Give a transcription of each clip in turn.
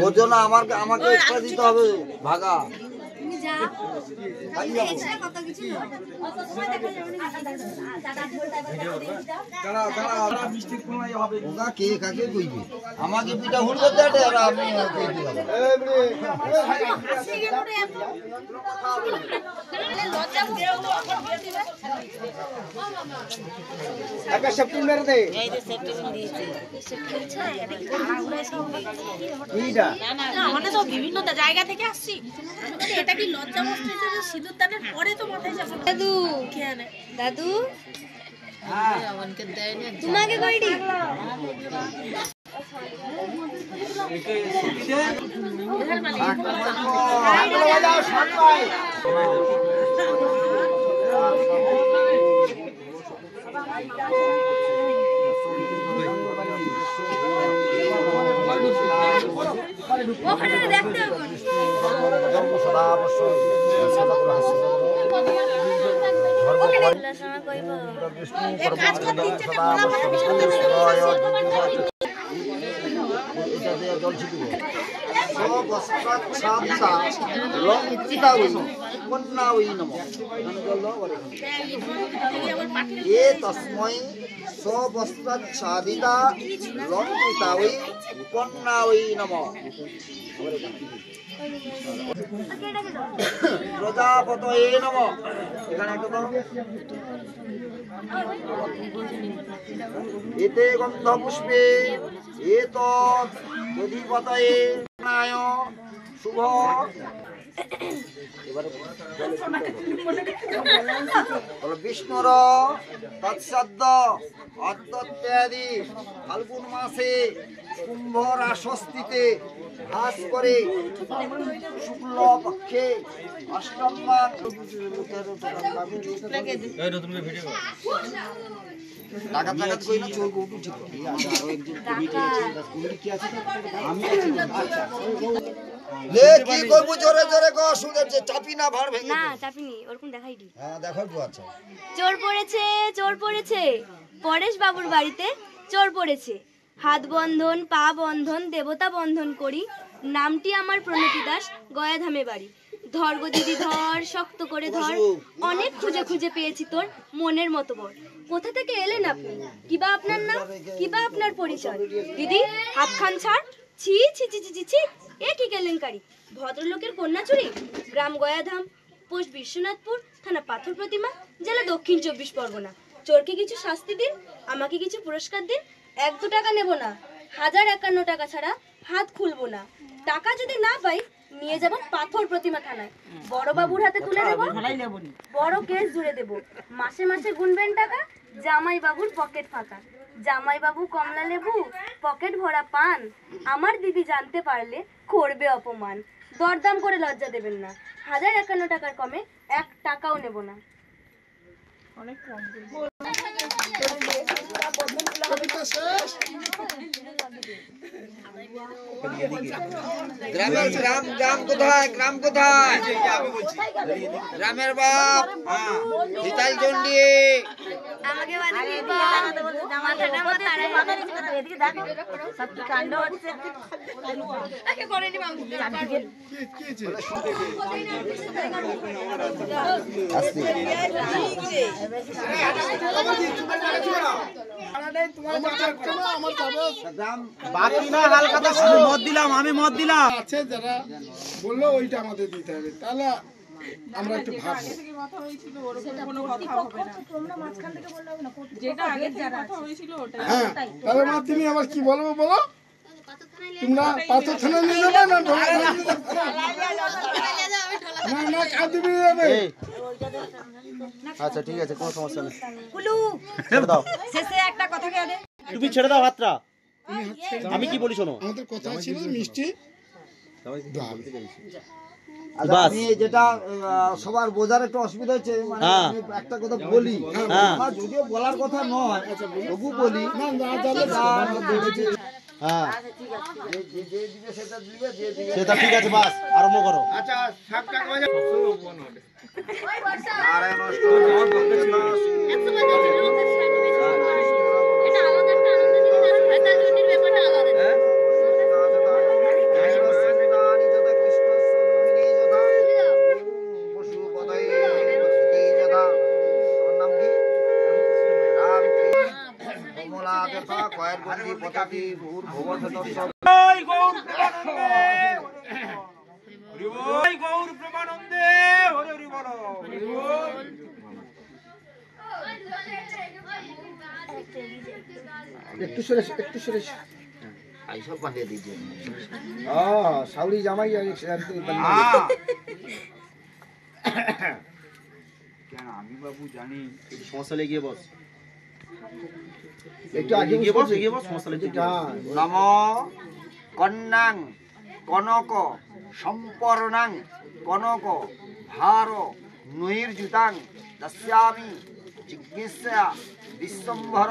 ওর জন্য আমাকে এক্সট্রা দিতে হবে ভাগা। কে কাকে কইবে আমাকে পিঠা হুল করতে আর আমি সেপ্টেম্বর বিভিন্ন জায়গা থেকে আসছি। এটা কি লজ্জা বস্ত্র সিঁদুর দানের পরে তো মাথায় যাবে। দাদু দাদু তোমাকে কইডি ওখানে দেখতে হবে তস্মৈ স্ববস্ত্রাচ্ছাদিতা লঙ্কিতাবৈ কন্যাবৈ নমঃ। প্রজাপতয়ে নমঃ। এখানে একটা দাও। এতে গন্ধপুষ্পে এতৎ অধিপতয়ে নায় শুভ। বিষ্ণুর তৎসদ্য অদ্যত্যাদি ফাল্গুন মাসে কুম্ভ রাসস্থিতে ভাস করে শুক্ল পক্ষে অষ্টম টাকা টাকা কই না চোর গৌটু ঠিক আমি লে কি করব জোরে জোরে কো সুদের যে চাপি না ভাড় ভেঙে না চাপিনি ওরকম দেখাইনি। হ্যাঁ দেখাই তো। আচ্ছা চোর পড়েছে পরেশ বাবুর বাড়িতে চোর পড়েছে। হাত বন্ধন পা বন্ধন দেবতা বন্ধন করি, নামটি আমার প্রণতি দাস, গয়াধামে বাড়ি। ধর গো দিদি ধর, শক্ত করে ধর, অনেক খুঁজে খুঁজে পেয়েছি তোর মনের মতো বর। কোথা থেকে এলেন আপনি? কিবা আপনার নাম, কিবা আপনার পরিচয়? দিদি হাতখান ছাড়। ছি ছি ছি ছি ছি, এ কি কেলেঙ্কারি! ভদ্রলোকের কন্যা চুরি। গ্রাম গয়াধাম, পোস্ট বিশ্বনাথপুর, থানা পাথর প্রতিমা, জেলা দক্ষিণ 24 পরগনা। চোরকে কিছু শাস্তি দিন, আমাকে কিছু পুরস্কার দিন। 1-2 টাকা নেব না, 1051 টাকা ছাড়া হাত খুলবো না। টাকা যদি না পাই নিয়ে যাব পাথর প্রতিমা থানায়, বড় বাবুর হাতে তুলে দেব, বড় কেস জুড়ে দেব। মাসে মাসে গুনবেন টাকা, জামাই বাবুর পকেট ফাঁকা। জামাই বাবু কমলা লেবু, পকেট ভরা পান, আমার দিদি জানতে পারলে করবে অপমান। দরদাম করে লজ্জা দেবেন না, 1051 টাকার কমে 1 টাকাও নেব না। অনেক কম গ্রামের গ্রাম কোথায়? গ্রাম কোথায়? গ্রামের বাপ হিতাল চন্ডী। আমাকে বাড়ি মাথাটা মাথায় এদিকে দেখো সব কি কাণ্ড হচ্ছে। আগে করে নি মামু আমি মত দিলাম আছে যারা বললো ওইটা আমাদের দিতে হবে, তাহলে আমরা একটু ভাববো। হ্যাঁ তাহলে মা তুমি আবার কি বলবো বলো? তোমরা পাথর থানা নিয়ে যাবে না না কাঁদি নিয়ে যাবে? আচ্ছা ঠিক আছে, কোনো সমস্যা নেই। শেষে একটা কথা কে তুমি ছেড়ে দাও হাতটা, আমি কি বলি শোনো। আমাদের কথা ছিল মিষ্টি। আমি যেটা সবার বোঝার একটু অসুবিধা হচ্ছে, মানে আমি একটা কথা বলি, যদিও বলার কথা নয় তবু বলি। সেটা ঠিক আছে, বাস আরম্ভ করো। আচ্ছা একাকী ভূর্ভুবধতস্য জয় গৌর প্রেমানন্দে হরি বল। জয় গৌর প্রেমানন্দে হরি হরি বল। হরি বল। একটু সরে একটু সরে এইসব বাঁধিয়ে দিয়েছে সাউরি জামাই হ্যাঁ। কেন আমি বাবু জানি সমস্যা হলে এগিয়ে বস, একটু আগে এগিয়ে বস, এগিয়ে বস, সমস্যা হলে এগিয়ে বস। নম কন্যাং কনক সম্পর্ণাং কনক ভার নৈর্যুতাং দস্যামি জিজ্ঞাসা বিশ্বম্ভর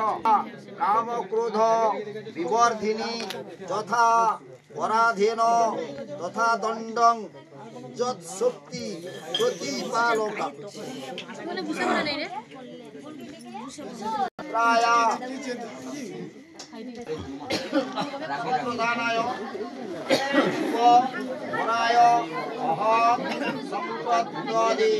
কাম ক্রোধ বিবর্ধিনী যথা পরাধীন তথা দণ্ডং যৎ শক্তি প্রতিপালকা প্রায় প্রধানায় বরায় অহং সম্পদ্যদি